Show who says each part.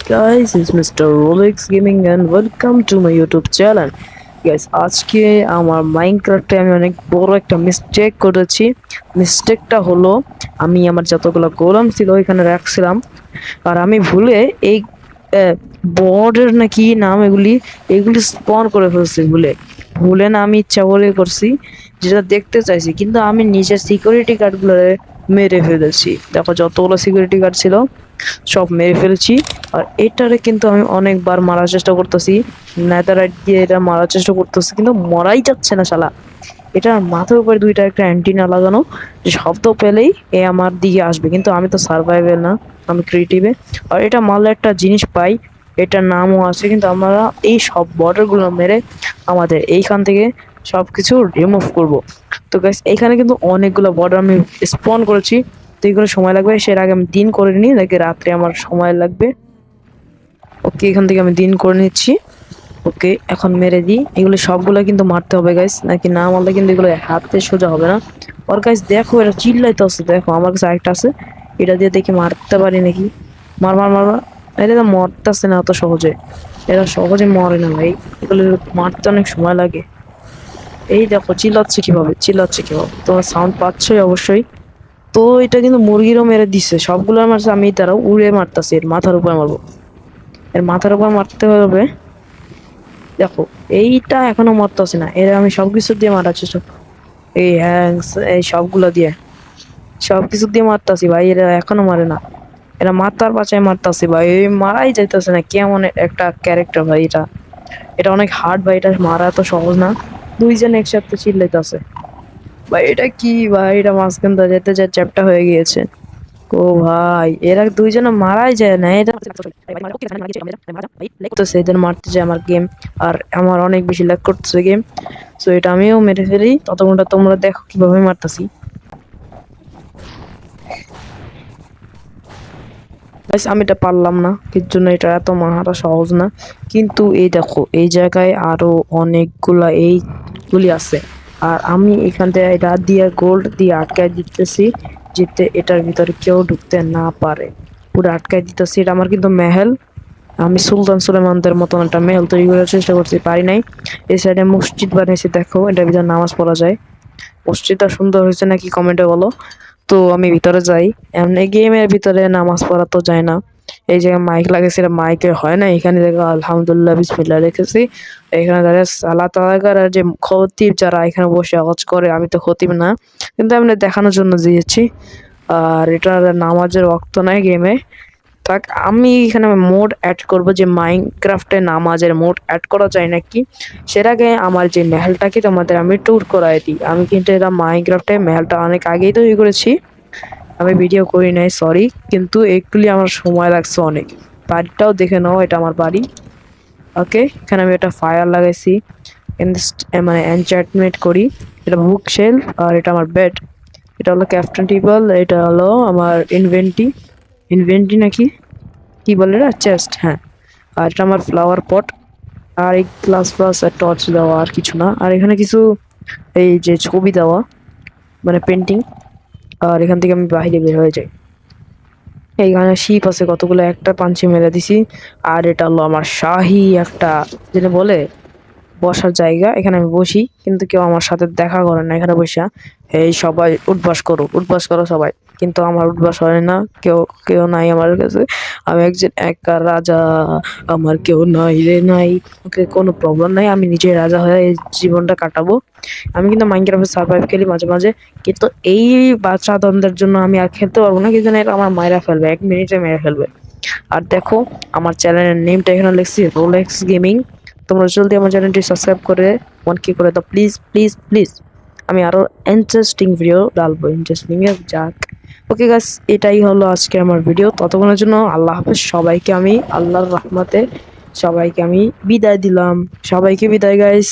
Speaker 1: guys, it's Mr. Rolex Gaming and welcome to my YouTube channel. Guys, আজকে আমার মাইনক্রাফটে আমি অনেক বড় একটা মিস্টেক করেছি। মিস্টেকটা হলো আমি আমার যতগুলো গোলাম ছিল এখানে রাখছিলাম, আর আমি ভুলে এই বর্ডের নাকি নাম এগুলি স্পন করে ফেলছি। ভুলে না, আমি ইচ্ছা করে করছি, যেটা দেখতে চাইছি, কিন্তু আমি নিজের সিকিউরিটি গার্ডগুলো মেরে ফেলেছি। দেখো, যতগুলো সিকিউরিটি গার্ড ছিল সব মেরে ফেলছি। আর এটারে কিন্তু আমি অনেকবার মারার চেষ্টা করতেছি, নেদাররাইট দিয়ে এটা মারার চেষ্টা করতেছি, কিন্তু মরাই যাচ্ছে না শালা। এটার মাথার উপরে দুইটা একটা অ্যান্টিনা লাগানো, যে শব্দ পেলেই এ আমার দিকে আসবে, কিন্তু আমি তো সার্ভাইভেল না, আমি ক্রিয়েটিভে। আর এটা মারলে একটা জিনিস পাই, এটার নামও আছে, কিন্তু আমরা এই সব বর্ডারগুলো মেরে আমাদের এইখান থেকে সব কিছু রিমুভ করব। তো গাইস, এইখানে কিন্তু অনেকগুলো বর্ডার আমি স্পন করেছি, তো এগুলো সময় লাগবে। সের আগে আমি দিন করে নিই, নাকি রাত্রে আমার সময় লাগবে। ওকে, এখান থেকে আমি দিন করে নিচ্ছি। ওকে, এখন মেরে দিই। এগুলো সবগুলো কিন্তু মারতে হবে গাইস, নাকি না মারলে কিন্তু এগুলো হাতে সোজা হবে না। আর গাইস দেখো, এটা চিল্লাইতে আসছে। দেখো, আমার কাছে আরেকটা আছে, এটা দিয়ে দেখি মারতে পারি নাকি। মার মার মার মার। এটা তো মরতেছে না অত সহজে, এরা সহজে মরে না ভাই, এগুলো মারতে অনেক সময় লাগে। এই দেখো চিল্লাচ্ছে কিভাবে, তোমার সাউন্ড পাচ্ছই অবশ্যই। তো এটা কিন্তু মুরগিরও মেরে দিচ্ছে, সবগুলো মারছে। আমি তারা উড়ে মারতাছি, এর মাথার উপরে মারবো, এর মাথার উপর মারতে হবে। দেখো, এইটা এখনো মরতেছে না, এর আমি সবকিছু দিয়ে মারার চেষ্টা, এই হ্যাংস, এই সবকিছু দিয়ে মারতাছি ভাই, এরা এখনো মারে না। এরা মাথার পাচায় মারতাছি ভাই, এই মারাই যাইতেছে না। কেমন একটা ক্যারেক্টার ভাই এটা, এটা অনেক হার্ড ভাই, এটা মারা এত সহজ না। দুইজন একসাথে চিল্লাইতেছে ভাই, এটা কি ভাই, এটা মাঝখান দিয়ে যেতে যা চ্যাপ্টা হয়ে গিয়েছে। ও ভাই, এরা দুইজনে মারাই যায় না, এটা করতেছে, এদের মারতে যায় আমার গেম। আর আমার অনেক বেশি ল্যাগ করতেছে গেম। সো এটা আমিও মেরে ফেলি, ততক্ষণটা তোমরা দেখো কিভাবে মারতাছি। আমি এটা পারলাম না, কিছু জন্য এটা এত মারাটা সহজ না। কিন্তু এই দেখো, এই জায়গায় আরো অনেকগুলা এইগুলি আছে, আর আমি এখান থেকে এটা দিয়ে গোল্ড দিয়ে আটকায় দিতেছি, যাতে এটার ভিতরে কেউ ঢুকতে না পারে। পুরো আটকায় দিতেছি। এটা আমার কিন্তু মেহেল, আমি সুলতান সুলেমানদের মতন একটা মেহেল তৈরি করার চেষ্টা করছি, পারি নাই। এই সাইডে মসজিদ বানিয়েছি, দেখো এটার ভিতরে নামাজ পড়া যায়। মসজিদটা সুন্দর হয়েছে নাকি কমেন্টে বলো। তো আমি ভিতরে যাই, এমনি গেমের ভিতরে নামাজ পড়া তো যায় না। এই জায়গায় মাইক লাগেছে, এটা মাইকে হয় না। এখানে দেখো আলহামদুলিল্লাহ বিসমিল্লাহ রেখেছি। এখানে দাঁড়িয়ে সালাত আদায় করে, যে খতিব যারা এখানে বসে আওয়াজ করে, আমি তো খতিব না, কিন্তু এমনি দেখানোর জন্য দিয়েছি। আর এটার নামাজের ওয়াক্ত নাই গেমে। থাক, আমি এখানে মোড অ্যাড করব, যে মাইনক্রাফটে নামাজের মোড অ্যাড করা যায় নাকি। সের আগে আমার যে মেহেলটাকে তোমাদের আমি ট্যুর করাই দিই। আমি কিন্তু এটা মাইনক্রাফটে মেহেলটা অনেক আগেই তৈরি করেছি, আমি ভিডিও করি নাই, সরি। কিন্তু এগুলি আমার সময় লাগছে অনেক। বাড়িটাও দেখে নাও, এটা আমার বাড়ি। ওকে, এখানে আমি একটা ফায়ার লাগাইছি, মানে এনচ্যান্টমেন্ট করি। এটা বুক শেলফ, আর এটা আমার বেড। এটা হলো ক্যাপ্টেন টেবল, এটা হলো আমার ইনভেন্টি নাকি কি বলে এটা, চেস্ট, হ্যাঁ। আর এটা আমার ফ্লাওয়ার পট। আর এই গ্লাস ফ্লাস আর টর্চ দেওয়া, আর কিছু না। আর এখানে কিছু এই যে ছবি দেওয়া, মানে পেন্টিং। আর এখান থেকে আমি বাইরে বের হয়ে যাই। এইখানে শিপ আছে কতগুলো, একটা পাঞ্চি মেরে দিছি। আর এটা হলো আমার শাহী একটা, যেটা বলে বসার জায়গা। এখানে আমি বসি, কিন্তু কেউ আমার সাথে দেখা করে না এখানে বসে। এই সবাই উঠবাস করো সবাই, কিন্তু আমার উঠবাস হয় না। কেউ কেউ নাই আমার কাছে, আমি একজন একা রাজা, আমার কেউ নাই রে নাই। ওকে, কোনো প্রবলেম নাই, আমি নিজে রাজা হয়ে এই জীবনটা কাটাবো। আমি কিন্তু মাইনক্রাফটে সার্ভাইভ খেলি মাঝে মাঝে, কিন্তু এই বাচ্চা দ্বন্দ্বের জন্য আমি আর খেলতে পারবো না, কিন্তু এটা আমার মায়েরা ফেলবে, 1 মিনিটে মেরে ফেলবে। আর দেখো, আমার চ্যানেলের নেমটা এখানে লিখছি রোলেক্স গেমিং। তোমরা জলদি আমার চ্যানেলটি সাবস্ক্রাইব করে কি করে দাও প্লিজ প্লিজ প্লিজ। আমি আরো ইন্টারেস্টিং ভিডিও ডালবো, ইন্টারেস্টিং যাক। ওকে গাইস, এটাই হলো আজকে আমার ভিডিও। ততক্ষণের জন্য আল্লাহ হাফেজ সবাইকে, আমি আল্লাহর রহমতে সবাইকে আমি বিদায় দিলাম। সবাইকে বিদায় গাইস।